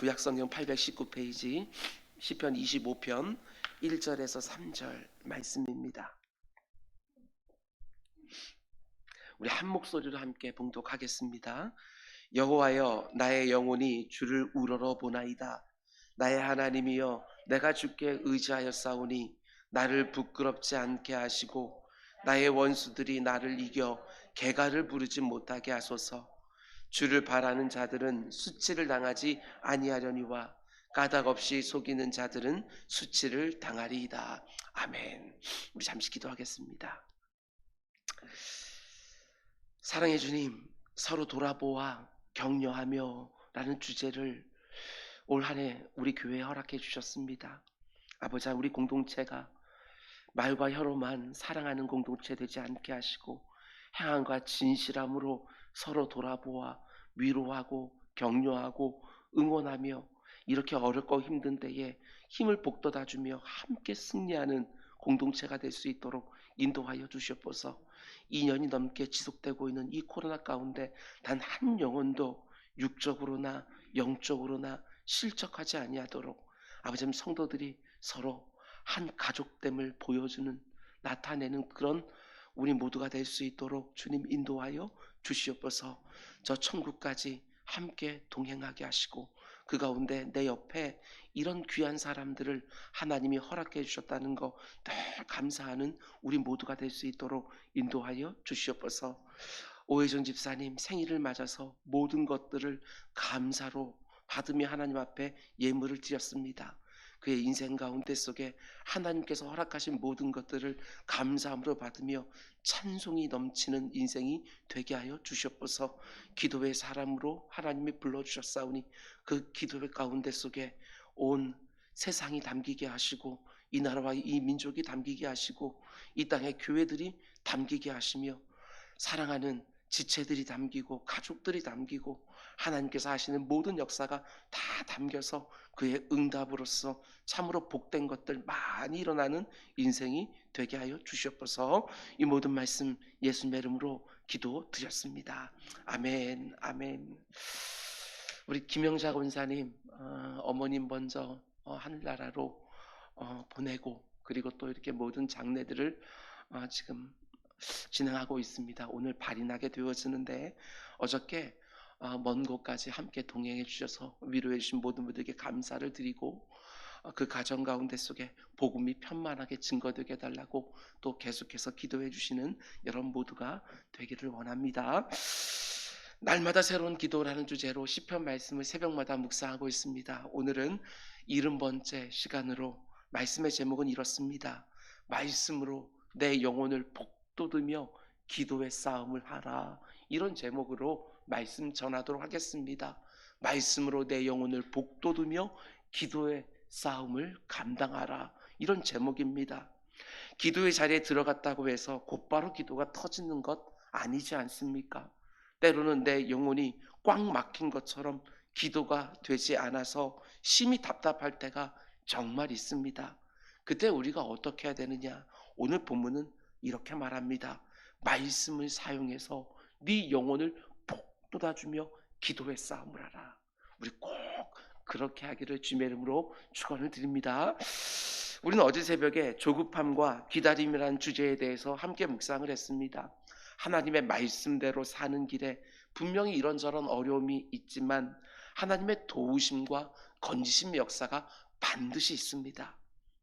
구약성경 819페이지 시편 25편 1절에서 3절 말씀입니다. 우리 한 목소리로 함께 봉독하겠습니다. 여호와여, 나의 영혼이 주를 우러러 보나이다. 나의 하나님이여, 내가 주께 의지하였사오니 나를 부끄럽지 않게 하시고 나의 원수들이 나를 이겨 개가를 부르지 못하게 하소서. 주를 바라는 자들은 수치를 당하지 아니하려니와 까닭 없이 속이는 자들은 수치를 당하리이다. 아멘. 우리 잠시 기도하겠습니다. 사랑해 주님, 서로 돌아보아 격려하며 라는 주제를 올 한 해 우리 교회에 허락해 주셨습니다. 아버지, 우리 공동체가 말과 혀로만 사랑하는 공동체 되지 않게 하시고 행함과 진실함으로 서로 돌아보아 위로하고 격려하고 응원하며 이렇게 어렵고 힘든 때에 힘을 북돋아주며 함께 승리하는 공동체가 될 수 있도록 인도하여 주시옵소서. 2년이 넘게 지속되고 있는 이 코로나 가운데 단 한 영혼도 육적으로나 영적으로나 실족하지 아니하도록 아버지, 성도들이 서로 한 가족됨을 보여주는, 나타내는 그런 우리 모두가 될 수 있도록 주님 인도하여 주시옵소서. 저 천국까지 함께 동행하게 하시고 그 가운데 내 옆에 이런 귀한 사람들을 하나님이 허락해 주셨다는 거 늘 감사하는 우리 모두가 될 수 있도록 인도하여 주시옵소서. 오혜정 집사님 생일을 맞아서 모든 것들을 감사로 받으며 하나님 앞에 예물을 드렸습니다. 그의 인생 가운데 속에 하나님께서 허락하신 모든 것들을 감사함으로 받으며 찬송이 넘치는 인생이 되게 하여 주시옵소서. 기도의 사람으로 하나님이 불러주셨사오니 그 기도의 가운데 속에 온 세상이 담기게 하시고 이 나라와 이 민족이 담기게 하시고 이 땅의 교회들이 담기게 하시며 사랑하는 지체들이 담기고 가족들이 담기고 하나님께서 하시는 모든 역사가 다 담겨서 그의 응답으로서 참으로 복된 것들 많이 일어나는 인생이 되게 하여 주시옵소서. 이 모든 말씀 예수님의 이름으로 기도드렸습니다. 아멘. 아멘. 우리 김영자 권사님 어머님 먼저 하늘나라로 보내고 그리고 또 이렇게 모든 장례들을 지금 진행하고 있습니다. 오늘 발인하게 되어지는데 어저께 먼 곳까지 함께 동행해 주셔서 위로해 주신 모든 분들께 감사를 드리고 그 가정 가운데 속에 복음이 편만하게 증거되게 해달라고 또 계속해서 기도해 주시는 여러분 모두가 되기를 원합니다. 날마다 새로운 기도라는 주제로 시편 말씀을 새벽마다 묵상하고 있습니다. 오늘은 70번째 시간으로 말씀의 제목은 이렇습니다. 말씀으로 내 영혼을 북돋으며 기도의 싸움을 하라. 이런 제목으로 말씀 전하도록 하겠습니다. 말씀으로 내 영혼을 북돋으며 기도의 싸움을 감당하라. 이런 제목입니다. 기도의 자리에 들어갔다고 해서 곧바로 기도가 터지는 것 아니지 않습니까? 때로는 내 영혼이 꽉 막힌 것처럼 기도가 되지 않아서 심히 답답할 때가 정말 있습니다. 그때 우리가 어떻게 해야 되느냐? 오늘 본문은 이렇게 말합니다. 말씀을 사용해서 네 영혼을 북돋아주며 기도의 싸움을 하라. 우리 꼭 그렇게 하기를 주님의 이름으로 축원을 드립니다. 우리는 어제 새벽에 조급함과 기다림이라는 주제에 대해서 함께 묵상을 했습니다. 하나님의 말씀대로 사는 길에 분명히 이런저런 어려움이 있지만 하나님의 도우심과 건지심의 역사가 반드시 있습니다.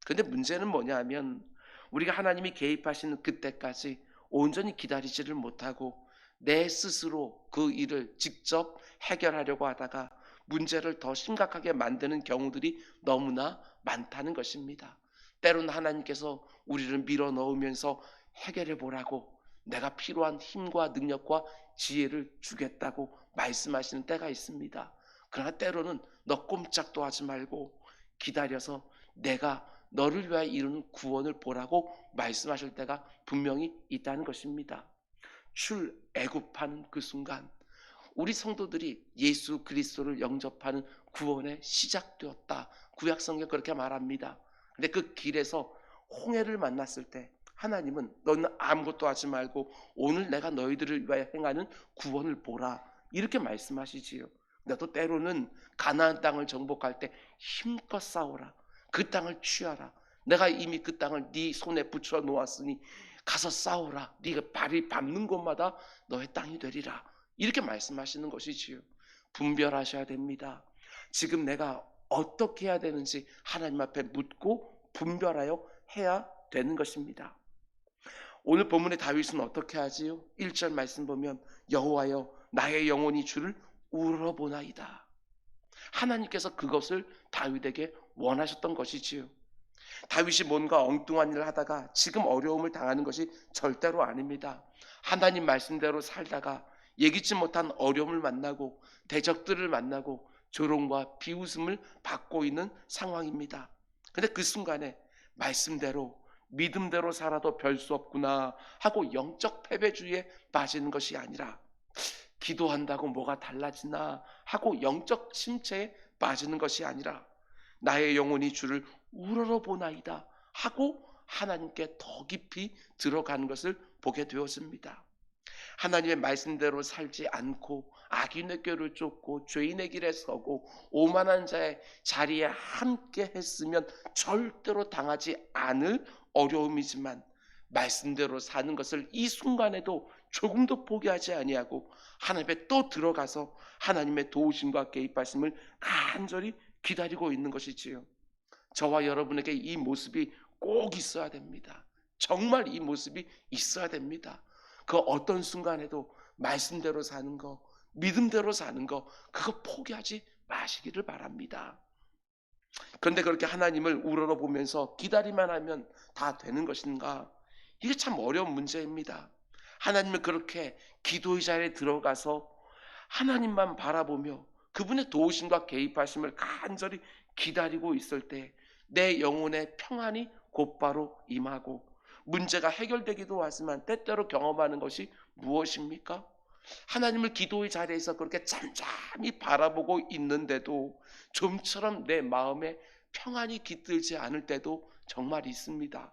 그런데 문제는 뭐냐 하면 우리가 하나님이 개입하시는 그때까지 온전히 기다리지를 못하고 내 스스로 그 일을 직접 해결하려고 하다가 문제를 더 심각하게 만드는 경우들이 너무나 많다는 것입니다. 때로는 하나님께서 우리를 밀어넣으면서 해결해 보라고 내가 필요한 힘과 능력과 지혜를 주겠다고 말씀하시는 때가 있습니다. 그러나 때로는 너 꼼짝도 하지 말고 기다려서 내가 너를 위하여 이루는 구원을 보라고 말씀하실 때가 분명히 있다는 것입니다. 출애굽하는 그 순간 우리 성도들이 예수 그리스도를 영접하는 구원의 시작되었다. 구약성경 그렇게 말합니다. 근데 그 길에서 홍해를 만났을 때 하나님은 너는 아무것도 하지 말고 오늘 내가 너희들을 위하여 행하는 구원을 보라 이렇게 말씀하시지요. 너도 때로는 가나안 땅을 정복할 때 힘껏 싸워라. 그 땅을 취하라. 내가 이미 그 땅을 네 손에 붙여 놓았으니 가서 싸우라. 네가 발이 밟는 곳마다 너의 땅이 되리라. 이렇게 말씀하시는 것이지요. 분별하셔야 됩니다. 지금 내가 어떻게 해야 되는지 하나님 앞에 묻고 분별하여 해야 되는 것입니다. 오늘 본문의 다윗은 어떻게 하지요? 1절 말씀 보면 여호와여 나의 영혼이 주를 우러보나이다. 하나님께서 그것을 다윗에게 원하셨던 것이지요. 다윗이 뭔가 엉뚱한 일을 하다가 지금 어려움을 당하는 것이 절대로 아닙니다. 하나님 말씀대로 살다가 예기치 못한 어려움을 만나고 대적들을 만나고 조롱과 비웃음을 받고 있는 상황입니다. 근데 그 순간에 말씀대로 믿음대로 살아도 별 수 없구나 하고 영적 패배주의에 빠지는 것이 아니라 기도한다고 뭐가 달라지나 하고 영적 침체에 빠지는 것이 아니라 나의 영혼이 주를 우러러보나이다 하고 하나님께 더 깊이 들어가는 것을 보게 되었습니다. 하나님의 말씀대로 살지 않고 악인의 꾀를 쫓고 죄인의 길에 서고 오만한 자의 자리에 함께 했으면 절대로 당하지 않을 어려움이지만 말씀대로 사는 것을 이 순간에도 조금도 포기하지 아니하고 하나님께 또 들어가서 하나님의 도우심과 개입하심을 간절히 기다리고 있는 것이지요. 저와 여러분에게 이 모습이 꼭 있어야 됩니다. 정말 이 모습이 있어야 됩니다. 그 어떤 순간에도 말씀대로 사는 거, 믿음대로 사는 거, 그거 포기하지 마시기를 바랍니다. 그런데 그렇게 하나님을 우러러보면서 기다리만 하면 다 되는 것인가? 이게 참 어려운 문제입니다. 하나님을 그렇게 기도의 자리에 들어가서 하나님만 바라보며 그분의 도우심과 개입하심을 간절히 기다리고 있을 때 내 영혼의 평안이 곧바로 임하고 문제가 해결되기도 하지만 때때로 경험하는 것이 무엇입니까? 하나님을 기도의 자리에서 그렇게 잠잠히 바라보고 있는데도 좀처럼 내 마음에 평안이 깃들지 않을 때도 정말 있습니다.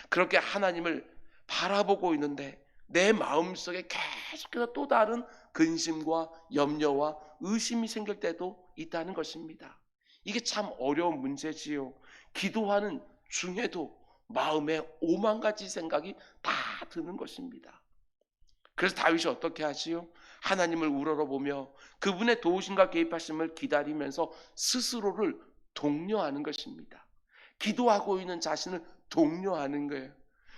그렇게 하나님을 바라보고 있는데 내 마음속에 계속해서 또 다른 근심과 염려와 의심이 생길 때도 있다는 것입니다. 이게 참 어려운 문제지요. 기도하는 중에도 마음에 오만 가지 생각이 다 드는 것입니다. 그래서 다윗이 어떻게 하지요? 하나님을 우러러보며 그분의 도우심과 개입하심을 기다리면서 스스로를 독려하는 것입니다. 기도하고 있는 자신을 독려하는 거예요.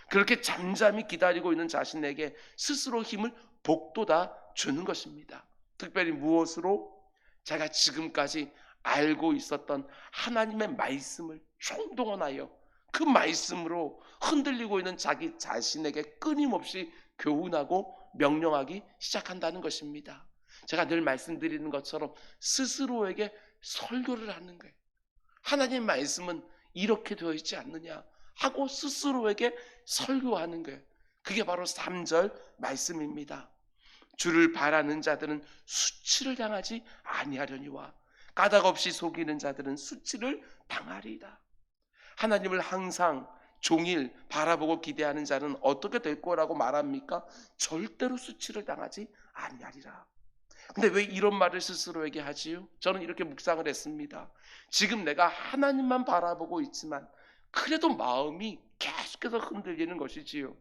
그렇게 잠잠히 기다리고 있는 자신에게 스스로 힘을 복돋아 주는 것입니다. 특별히 무엇으로? 제가 지금까지 알고 있었던 하나님의 말씀을 총동원하여 그 말씀으로 흔들리고 있는 자기 자신에게 끊임없이 교훈하고 명령하기 시작한다는 것입니다. 제가 늘 말씀드리는 것처럼 스스로에게 설교를 하는 거예요. 하나님의 말씀은 이렇게 되어 있지 않느냐 하고 스스로에게 설교하는 거예요. 그게 바로 3절 말씀입니다. 주를 바라는 자들은 수치를 당하지 아니하려니와 까닭없이 속이는 자들은 수치를 당하리이다. 하나님을 항상 종일 바라보고 기대하는 자는 어떻게 될 거라고 말합니까? 절대로 수치를 당하지 아니하리라. 근데 왜 이런 말을 스스로에게 하지요? 저는 이렇게 묵상을 했습니다. 지금 내가 하나님만 바라보고 있지만 그래도 마음이 계속해서 흔들리는 것이지요.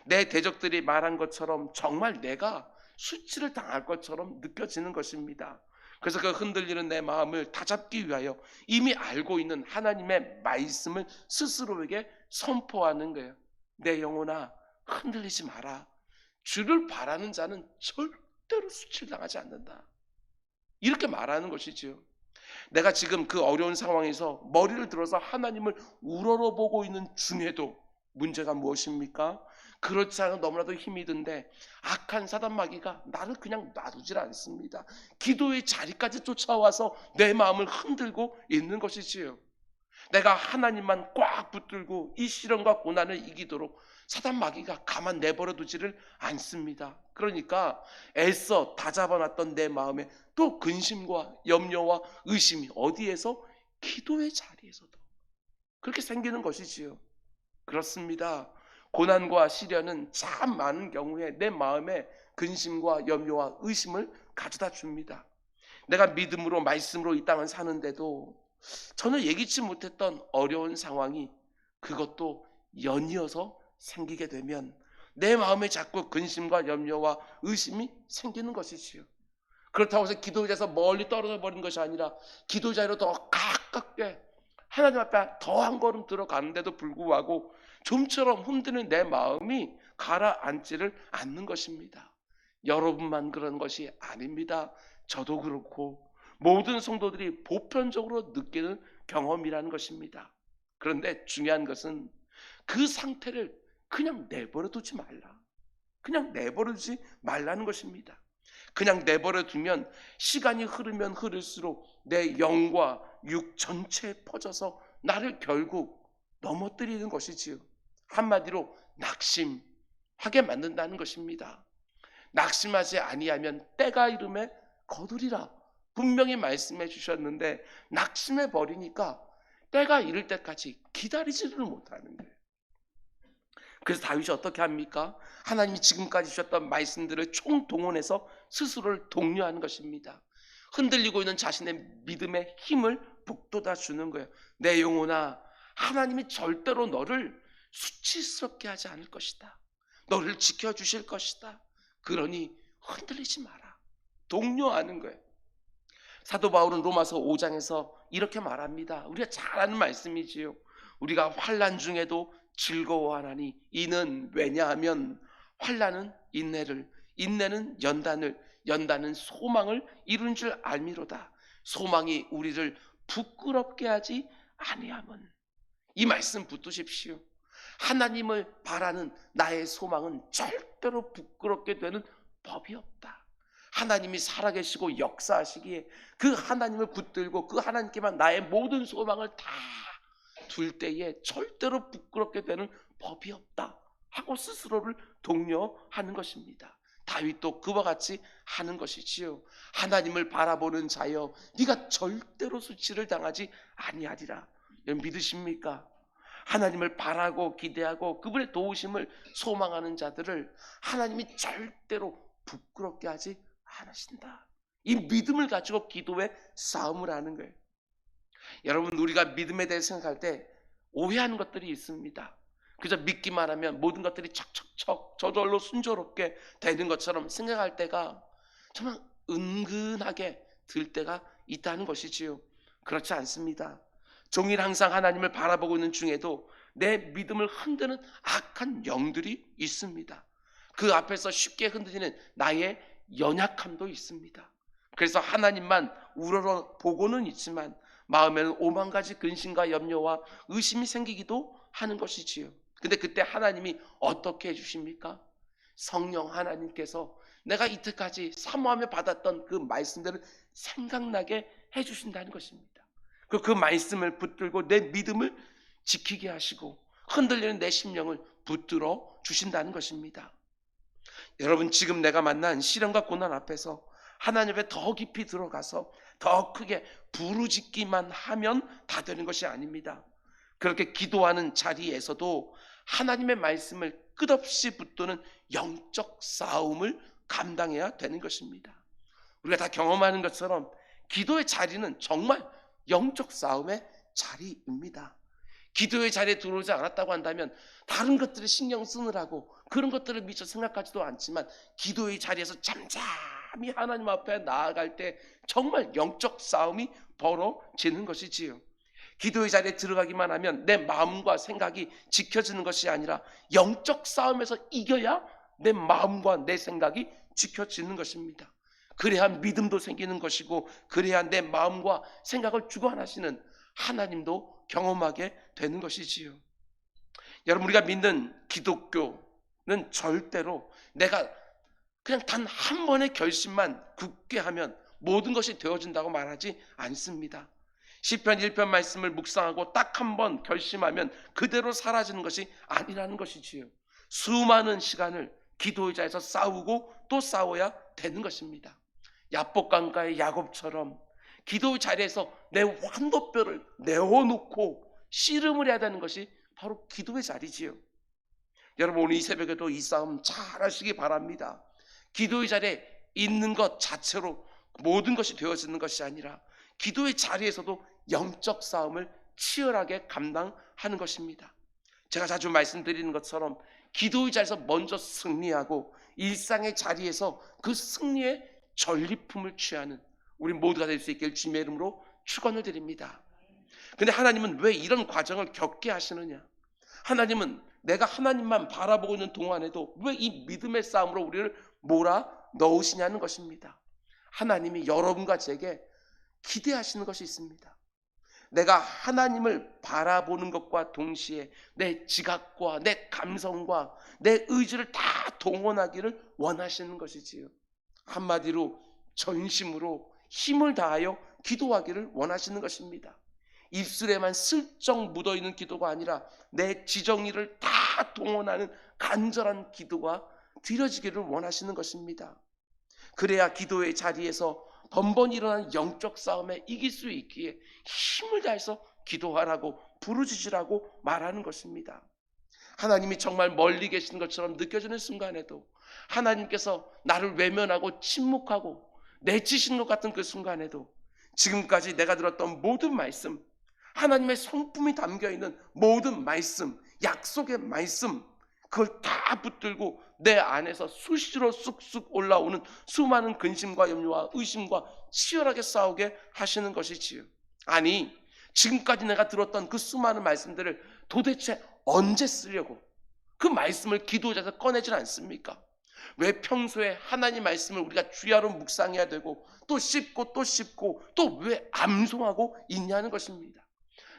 내 대적들이 말한 것처럼 정말 내가 수치를 당할 것처럼 느껴지는 것입니다. 그래서 그 흔들리는 내 마음을 다잡기 위하여 이미 알고 있는 하나님의 말씀을 스스로에게 선포하는 거예요. 내 영혼아 흔들리지 마라. 주를 바라는 자는 절대로 수치를 당하지 않는다. 이렇게 말하는 것이지요. 내가 지금 그 어려운 상황에서 머리를 들어서 하나님을 우러러보고 있는 중에도 문제가 무엇입니까? 그렇지 않아 너무나도 힘이 든데 악한 사단 마귀가 나를 그냥 놔두질 않습니다. 기도의 자리까지 쫓아와서 내 마음을 흔들고 있는 것이지요. 내가 하나님만 꽉 붙들고 이 시련과 고난을 이기도록 사단 마귀가 가만 내버려 두지를 않습니다. 그러니까 애써 다잡아놨던 내 마음에 또 근심과 염려와 의심이 어디에서? 기도의 자리에서도 그렇게 생기는 것이지요. 그렇습니다. 고난과 시련은 참 많은 경우에 내 마음에 근심과 염려와 의심을 가져다 줍니다. 내가 믿음으로 말씀으로 이 땅을 사는데도 전혀 예기치 못했던 어려운 상황이 그것도 연이어서 생기게 되면 내 마음에 자꾸 근심과 염려와 의심이 생기는 것이지요. 그렇다고 해서 기도자에서 멀리 떨어져 버린 것이 아니라 기도자로 더 가깝게 하나님 앞에 더 한 걸음 들어가는데도 불구하고 좀처럼 흔드는 내 마음이 가라앉지를 않는 것입니다. 여러분만 그런 것이 아닙니다. 저도 그렇고 모든 성도들이 보편적으로 느끼는 경험이라는 것입니다. 그런데 중요한 것은 그 상태를 그냥 내버려 두지 말라. 그냥 내버려 두지 말라는 것입니다. 그냥 내버려 두면 시간이 흐르면 흐를수록 내 영과 육 전체에 퍼져서 나를 결국 넘어뜨리는 것이지요. 한마디로 낙심하게 만든다는 것입니다. 낙심하지 아니하면 때가 이름에 거두리라 분명히 말씀해 주셨는데 낙심해 버리니까 때가 이를 때까지 기다리지를 못하는 거예요. 그래서 다윗이 어떻게 합니까? 하나님이 지금까지 주셨던 말씀들을 총동원해서 스스로를 독려하는 것입니다. 흔들리고 있는 자신의 믿음의 힘을 북돋아 주는 거예요. 내 영혼아, 하나님이 절대로 너를 수치스럽게 하지 않을 것이다. 너를 지켜주실 것이다. 그러니 흔들리지 마라. 독려하는 거예요. 사도 바울은 로마서 5장에서 이렇게 말합니다. 우리가 잘 아는 말씀이지요. 우리가 환난 중에도 즐거워하나니 이는 왜냐하면 환난은 인내를, 인내는 연단을, 연단은 소망을 이룬 줄 알미로다. 소망이 우리를 부끄럽게 하지 아니함은. 이 말씀 붙드십시오. 하나님을 바라는 나의 소망은 절대로 부끄럽게 되는 법이 없다. 하나님이 살아계시고 역사하시기에 그 하나님을 붙들고 그 하나님께만 나의 모든 소망을 다 둘 때에 절대로 부끄럽게 되는 법이 없다 하고 스스로를 독려하는 것입니다. 다윗도 그와 같이 하는 것이지요. 하나님을 바라보는 자여 네가 절대로 수치를 당하지 아니하리라. 여러분 믿으십니까? 하나님을 바라고 기대하고 그분의 도우심을 소망하는 자들을 하나님이 절대로 부끄럽게 하지 않으신다. 이 믿음을 가지고 기도의 싸움을 하는 거예요. 여러분 우리가 믿음에 대해 생각할 때 오해하는 것들이 있습니다. 그저 믿기만 하면 모든 것들이 척척척 저절로 순조롭게 되는 것처럼 생각할 때가 정말 은근하게 들 때가 있다는 것이지요. 그렇지 않습니다. 종일 항상 하나님을 바라보고 있는 중에도 내 믿음을 흔드는 악한 영들이 있습니다. 그 앞에서 쉽게 흔들리는 나의 연약함도 있습니다. 그래서 하나님만 우러러 보고는 있지만 마음에는 오만 가지 근심과 염려와 의심이 생기기도 하는 것이지요. 근데 그때 하나님이 어떻게 해주십니까? 성령 하나님께서 내가 이때까지 사모하며 받았던 그 말씀들을 생각나게 해주신다는 것입니다. 그 말씀을 붙들고 내 믿음을 지키게 하시고 흔들리는 내 심령을 붙들어 주신다는 것입니다. 여러분 지금 내가 만난 시련과 고난 앞에서 하나님 앞에 더 깊이 들어가서 더 크게 부르짖기만 하면 다 되는 것이 아닙니다. 그렇게 기도하는 자리에서도 하나님의 말씀을 끝없이 붙드는 영적 싸움을 감당해야 되는 것입니다. 우리가 다 경험하는 것처럼 기도의 자리는 정말 영적 싸움의 자리입니다. 기도의 자리에 들어오지 않았다고 한다면 다른 것들을 신경 쓰느라고 그런 것들을 미처 생각하지도 않지만 기도의 자리에서 잠잠히 하나님 앞에 나아갈 때 정말 영적 싸움이 벌어지는 것이지요. 기도의 자리에 들어가기만 하면 내 마음과 생각이 지켜지는 것이 아니라 영적 싸움에서 이겨야 내 마음과 내 생각이 지켜지는 것입니다. 그래야 믿음도 생기는 것이고 그래야 내 마음과 생각을 주관하시는 하나님도 경험하게 되는 것이지요. 여러분 우리가 믿는 기독교는 절대로 내가 그냥 단 한 번의 결심만 굳게 하면 모든 것이 되어진다고 말하지 않습니다. 시편 1편 말씀을 묵상하고 딱 한 번 결심하면 그대로 사라지는 것이 아니라는 것이지요. 수많은 시간을 기도의 자에서 싸우고 또 싸워야 되는 것입니다. 야복강가의 야곱처럼 기도의 자리에서 내 환도뼈를 내어놓고 씨름을 해야 되는 것이 바로 기도의 자리지요. 여러분 오늘 이 새벽에도 이 싸움 잘 하시기 바랍니다. 기도의 자리에 있는 것 자체로 모든 것이 되어지는 것이 아니라 기도의 자리에서도 영적 싸움을 치열하게 감당하는 것입니다. 제가 자주 말씀드리는 것처럼 기도의 자리에서 먼저 승리하고 일상의 자리에서 그 승리의 전리품을 취하는 우리 모두가 될 수 있길 주님의 이름으로 축원을 드립니다. 근데 하나님은 왜 이런 과정을 겪게 하시느냐? 하나님은 내가 하나님만 바라보고 있는 동안에도 왜 이 믿음의 싸움으로 우리를 몰아 넣으시냐는 것입니다. 하나님이 여러분과 제게 기대하시는 것이 있습니다. 내가 하나님을 바라보는 것과 동시에 내 지각과 내 감성과 내 의지를 다 동원하기를 원하시는 것이지요. 한마디로 전심으로 힘을 다하여 기도하기를 원하시는 것입니다. 입술에만 슬쩍 묻어있는 기도가 아니라 내 지정의를 다 동원하는 간절한 기도가 드려지기를 원하시는 것입니다. 그래야 기도의 자리에서 번번이 일어나는 영적 싸움에 이길 수 있기에 힘을 다해서 기도하라고 부르짖으라고 말하는 것입니다. 하나님이 정말 멀리 계시는 것처럼 느껴지는 순간에도, 하나님께서 나를 외면하고 침묵하고 내치시는 것 같은 그 순간에도, 지금까지 내가 들었던 모든 말씀, 하나님의 성품이 담겨있는 모든 말씀, 약속의 말씀, 그걸 다 붙들고 내 안에서 수시로 쑥쑥 올라오는 수많은 근심과 염려와 의심과 치열하게 싸우게 하시는 것이지요. 아니, 지금까지 내가 들었던 그 수많은 말씀들을 도대체 언제 쓰려고 그 말씀을 기도자에서 꺼내질 않습니까? 왜 평소에 하나님 말씀을 우리가 주야로 묵상해야 되고 또 씹고 또 씹고 또 왜 암송하고 있냐는 것입니다.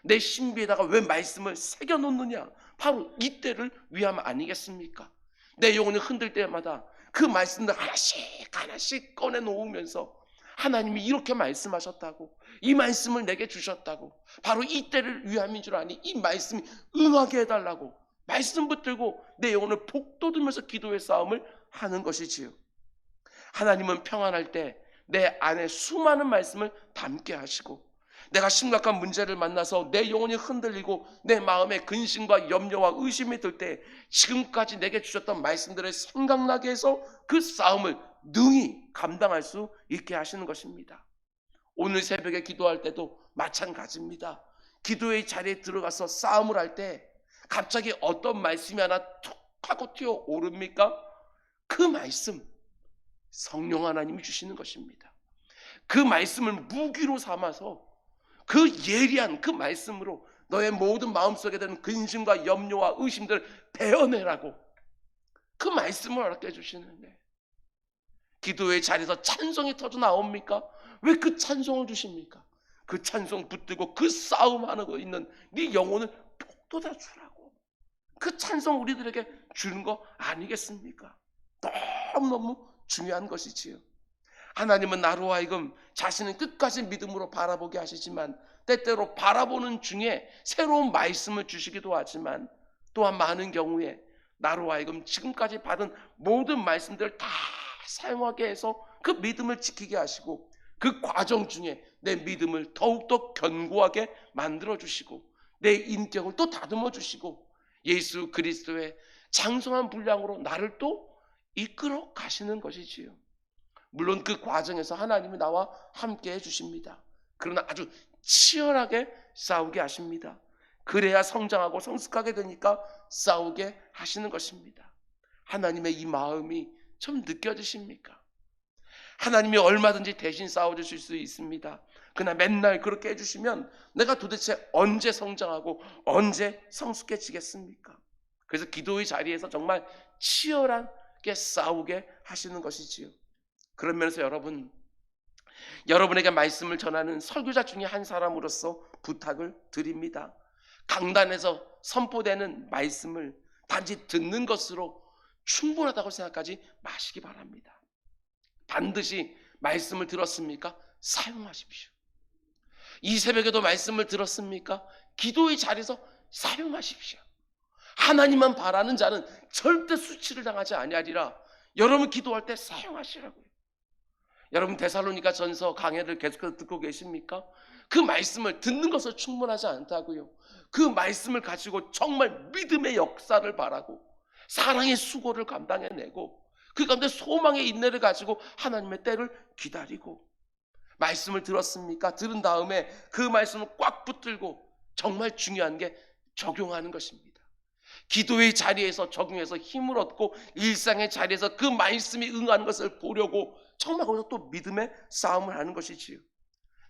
내 신비에다가 왜 말씀을 새겨놓느냐? 바로 이때를 위함 아니겠습니까? 내 영혼을 흔들 때마다 그 말씀들 하나씩 하나씩 꺼내놓으면서 하나님이 이렇게 말씀하셨다고, 이 말씀을 내게 주셨다고, 바로 이때를 위함인 줄 아니 이 말씀이 응하게 해달라고 말씀 붙들고 내 영혼을 복돋으면서 기도의 싸움을 하는 것이지요. 하나님은 평안할 때 내 안에 수많은 말씀을 담게 하시고, 내가 심각한 문제를 만나서 내 영혼이 흔들리고 내 마음에 근심과 염려와 의심이 들 때 지금까지 내게 주셨던 말씀들을 생각나게 해서 그 싸움을 능히 감당할 수 있게 하시는 것입니다. 오늘 새벽에 기도할 때도 마찬가지입니다. 기도의 자리에 들어가서 싸움을 할 때 갑자기 어떤 말씀이 하나 툭 하고 튀어오릅니까? 그 말씀, 성령 하나님이 주시는 것입니다. 그 말씀을 무기로 삼아서 그 예리한 그 말씀으로 너의 모든 마음속에 드는 근심과 염려와 의심들을 베어내라고 그 말씀을 허락해 주시는데, 기도의 자리에서 찬송이 터져 나옵니까? 왜 그 찬송을 주십니까? 그 찬송 붙들고 그 싸움하고 있는 네 영혼을 복돋아 주라고 그 찬송 우리들에게 주는 거 아니겠습니까? 너무너무 중요한 것이지요. 하나님은 나로 하여금 자신을 끝까지 믿음으로 바라보게 하시지만, 때때로 바라보는 중에 새로운 말씀을 주시기도 하지만, 또한 많은 경우에 나로 하여금 지금까지 받은 모든 말씀들을 다 사용하게 해서 그 믿음을 지키게 하시고, 그 과정 중에 내 믿음을 더욱더 견고하게 만들어 주시고 내 인격을 또 다듬어 주시고 예수 그리스도의 장성한 분량으로 나를 또 이끌어 가시는 것이지요. 물론 그 과정에서 하나님이 나와 함께 해주십니다. 그러나 아주 치열하게 싸우게 하십니다. 그래야 성장하고 성숙하게 되니까 싸우게 하시는 것입니다. 하나님의 이 마음이 좀 느껴지십니까? 하나님이 얼마든지 대신 싸워주실 수 있습니다. 그러나 맨날 그렇게 해주시면 내가 도대체 언제 성장하고 언제 성숙해지겠습니까? 그래서 기도의 자리에서 정말 치열하게 싸우게 하시는 것이지요. 그런 면에서 여러분에게 말씀을 전하는 설교자 중에 한 사람으로서 부탁을 드립니다. 강단에서 선포되는 말씀을 단지 듣는 것으로 충분하다고 생각하지 마시기 바랍니다. 반드시 말씀을 들었습니까? 사용하십시오. 이 새벽에도 말씀을 들었습니까? 기도의 자리에서 사용하십시오. 하나님만 바라는 자는 절대 수치를 당하지 아니하리라. 여러분 기도할 때 사용하시라고요. 여러분 데살로니가 전서 강해를 계속해서 듣고 계십니까? 그 말씀을 듣는 것은 충분하지 않다고요. 그 말씀을 가지고 정말 믿음의 역사를 바라고 사랑의 수고를 감당해내고 그 가운데 소망의 인내를 가지고 하나님의 때를 기다리고 말씀을 들었습니까? 들은 다음에 그 말씀을 꽉 붙들고 정말 중요한 게 적용하는 것입니다. 기도의 자리에서 적용해서 힘을 얻고 일상의 자리에서 그 말씀이 응하는 것을 보려고 정말 거기서 또 믿음의 싸움을 하는 것이지요.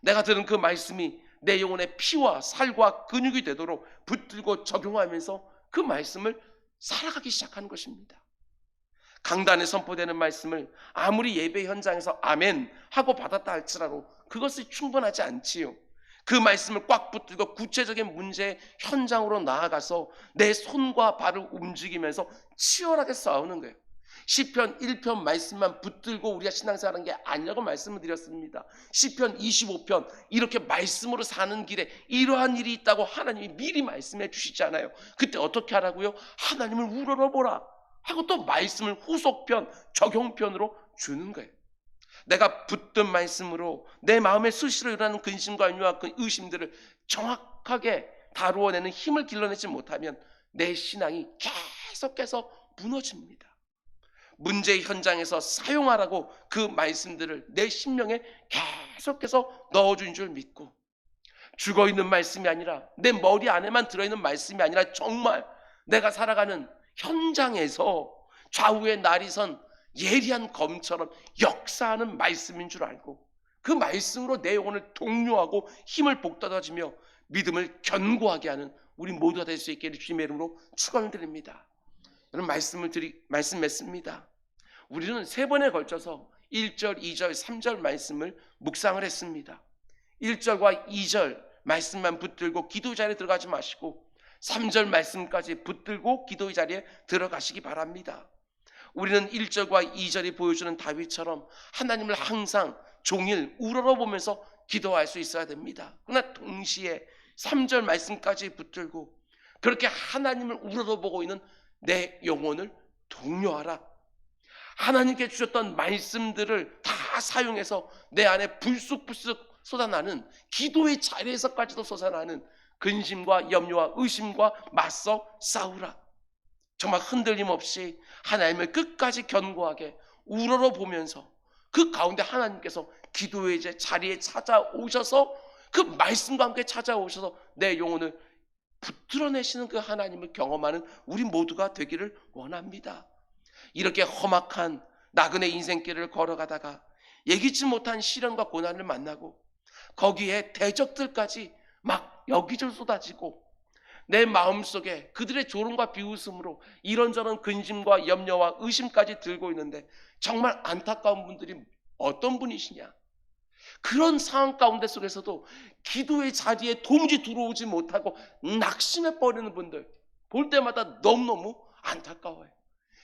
내가 들은 그 말씀이 내 영혼의 피와 살과 근육이 되도록 붙들고 적용하면서 그 말씀을 살아가기 시작하는 것입니다. 강단에 선포되는 말씀을 아무리 예배 현장에서 아멘 하고 받았다 할지라도 그것이 충분하지 않지요. 그 말씀을 꽉 붙들고 구체적인 문제의 현장으로 나아가서 내 손과 발을 움직이면서 치열하게 싸우는 거예요. 시편 1편 말씀만 붙들고 우리가 신앙생활하는 게 아니라고 말씀을 드렸습니다. 시편 25편 이렇게 말씀으로 사는 길에 이러한 일이 있다고 하나님이 미리 말씀해 주시잖아요. 그때 어떻게 하라고요? 하나님을 우러러보라 하고 또 말씀을 후속편, 적용편으로 주는 거예요. 내가 붙든 말씀으로 내 마음에 수시로 일어나는 근심과 염려와 그 의심들을 정확하게 다루어내는 힘을 길러내지 못하면 내 신앙이 계속해서 무너집니다. 문제의 현장에서 사용하라고 그 말씀들을 내 심령에 계속해서 넣어준 줄 믿고, 죽어있는 말씀이 아니라 내 머리 안에만 들어있는 말씀이 아니라 정말 내가 살아가는 현장에서 좌우에 날이 선 예리한 검처럼 역사하는 말씀인 줄 알고 그 말씀으로 내 영혼을 독려하고 힘을 복돋아주며 믿음을 견고하게 하는 우리 모두가 될 수 있게 주님의 이름으로 축원을 드립니다. 여러분 말씀 맺습니다. 우리는 3번에 걸쳐서 1절, 2절, 3절 말씀을 묵상을 했습니다. 1절과 2절 말씀만 붙들고 기도 자리에 들어가지 마시고 3절 말씀까지 붙들고 기도의 자리에 들어가시기 바랍니다. 우리는 1절과 2절이 보여주는 다윗처럼 하나님을 항상 종일 우러러보면서 기도할 수 있어야 됩니다. 그러나 동시에 3절 말씀까지 붙들고 그렇게 하나님을 우러러보고 있는 내 영혼을 독려하라. 하나님께 주셨던 말씀들을 다 사용해서 내 안에 불쑥불쑥 쏟아나는 기도의 자리에서까지도 쏟아나는 근심과 염려와 의심과 맞서 싸우라. 정말 흔들림 없이 하나님을 끝까지 견고하게 우러러보면서 그 가운데 하나님께서 기도의 자리에 찾아오셔서 그 말씀과 함께 찾아오셔서 내 영혼을 붙들어내시는 그 하나님을 경험하는 우리 모두가 되기를 원합니다. 이렇게 험악한 나그네 인생길을 걸어가다가 예기치 못한 시련과 고난을 만나고 거기에 대적들까지 막 여기저기 쏟아지고 내 마음속에 그들의 조롱과 비웃음으로 이런저런 근심과 염려와 의심까지 들고 있는데 정말 안타까운 분들이 어떤 분이시냐. 그런 상황 가운데 속에서도 기도의 자리에 도무지 들어오지 못하고 낙심해 버리는 분들 볼 때마다 너무너무 안타까워요.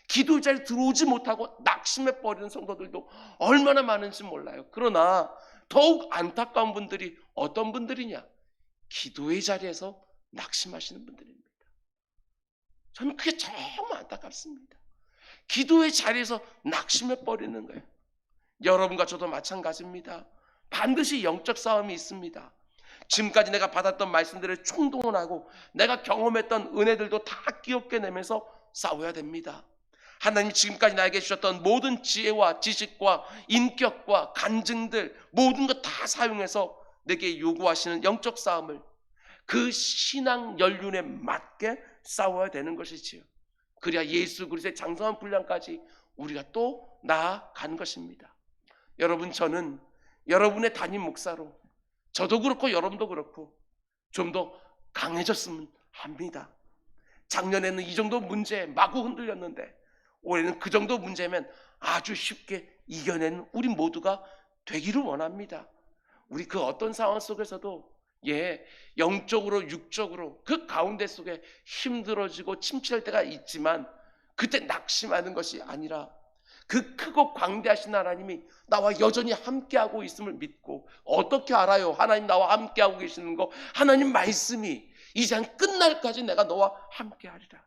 기도의 자리에 들어오지 못하고 낙심해 버리는 성도들도 얼마나 많은지 몰라요. 그러나 더욱 안타까운 분들이 어떤 분들이냐. 기도의 자리에서 낙심하시는 분들입니다. 저는 그게 정말 안타깝습니다. 기도의 자리에서 낙심해 버리는 거예요. 여러분과 저도 마찬가지입니다. 반드시 영적 싸움이 있습니다. 지금까지 내가 받았던 말씀들을 총동원하고 내가 경험했던 은혜들도 다 끼얹게 내면서 싸워야 됩니다. 하나님 지금까지 나에게 주셨던 모든 지혜와 지식과 인격과 간증들 모든 것 다 사용해서 내게 요구하시는 영적 싸움을 그 신앙 연륜에 맞게 싸워야 되는 것이지요. 그래야 예수 그리스도의 장성한 분량까지 우리가 또 나아가는 것입니다. 여러분, 저는 여러분의 담임 목사로 저도 그렇고 여러분도 그렇고 좀 더 강해졌으면 합니다. 작년에는 이 정도 문제에 마구 흔들렸는데 올해는 그 정도 문제면 아주 쉽게 이겨내는 우리 모두가 되기를 원합니다. 우리 그 어떤 상황 속에서도 영적으로 육적으로 그 가운데 속에 힘들어지고 침체할 때가 있지만 그때 낙심하는 것이 아니라 그 크고 광대하신 하나님이 나와 여전히 함께하고 있음을 믿고, 어떻게 알아요? 하나님 나와 함께하고 계시는 거, 하나님 말씀이 이 세상 끝날까지 내가 너와 함께하리라.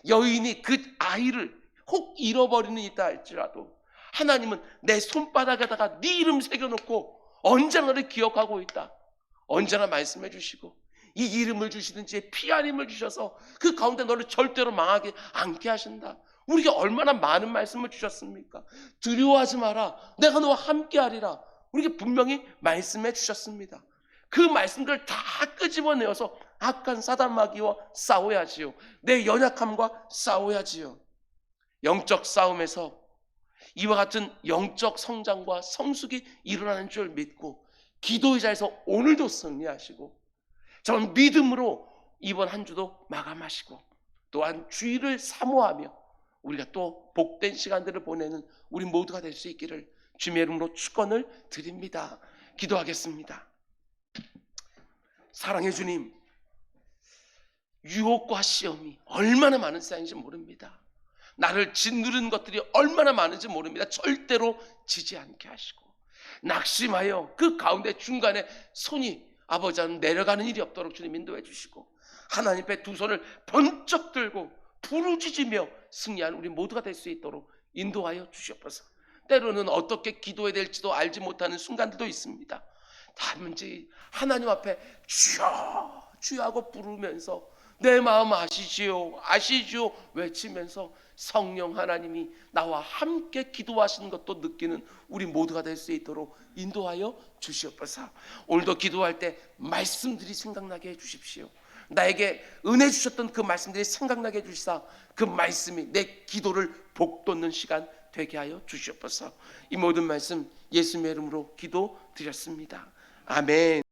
여인이 그 아이를 혹 잃어버리는 있다 할지라도 하나님은 내 손바닥에다가 네 이름 새겨놓고 언제나 너를 기억하고 있다. 언제나 말씀해 주시고 이 이름을 주시든지 피한 힘을 주셔서 그 가운데 너를 절대로 망하게 않게 하신다. 우리가 얼마나 많은 말씀을 주셨습니까? 두려워하지 마라. 내가 너와 함께하리라. 우리에게 분명히 말씀해 주셨습니다. 그 말씀들을 다 끄집어내어서 악한 사단 마귀와 싸워야지요. 내 연약함과 싸워야지요. 영적 싸움에서 이와 같은 영적 성장과 성숙이 일어나는 줄 믿고 기도의 자에서 오늘도 승리하시고 저는 믿음으로 이번 한 주도 마감하시고 또한 주일을 사모하며 우리가 또 복된 시간들을 보내는 우리 모두가 될 수 있기를 주님의 이름으로 축원을 드립니다. 기도하겠습니다. 사랑해 주님, 유혹과 시험이 얼마나 많은 세상인지 모릅니다. 나를 짓누르는 것들이 얼마나 많은지 모릅니다. 절대로 지지 않게 하시고 낙심하여 그 가운데 중간에 손이 아버지 하나님 내려가는 일이 없도록 주님 인도해 주시고 하나님 앞에 두 손을 번쩍 들고 부르짖으며 승리하는 우리 모두가 될 수 있도록 인도하여 주시옵소서. 때로는 어떻게 기도해야 될지도 알지 못하는 순간들도 있습니다. 단지 하나님 앞에 주여 주여 하고 부르면서 내 마음 아시지요 아시지요 외치면서 성령 하나님이 나와 함께 기도하시는 것도 느끼는 우리 모두가 될 수 있도록 인도하여 주시옵소서. 오늘도 기도할 때 말씀들이 생각나게 해주십시오. 나에게 은혜 주셨던 그 말씀들이 생각나게 해주시사 그 말씀이 내 기도를 복돋는 시간 되게 하여 주시옵소서. 이 모든 말씀 예수님의 이름으로 기도 드렸습니다. 아멘.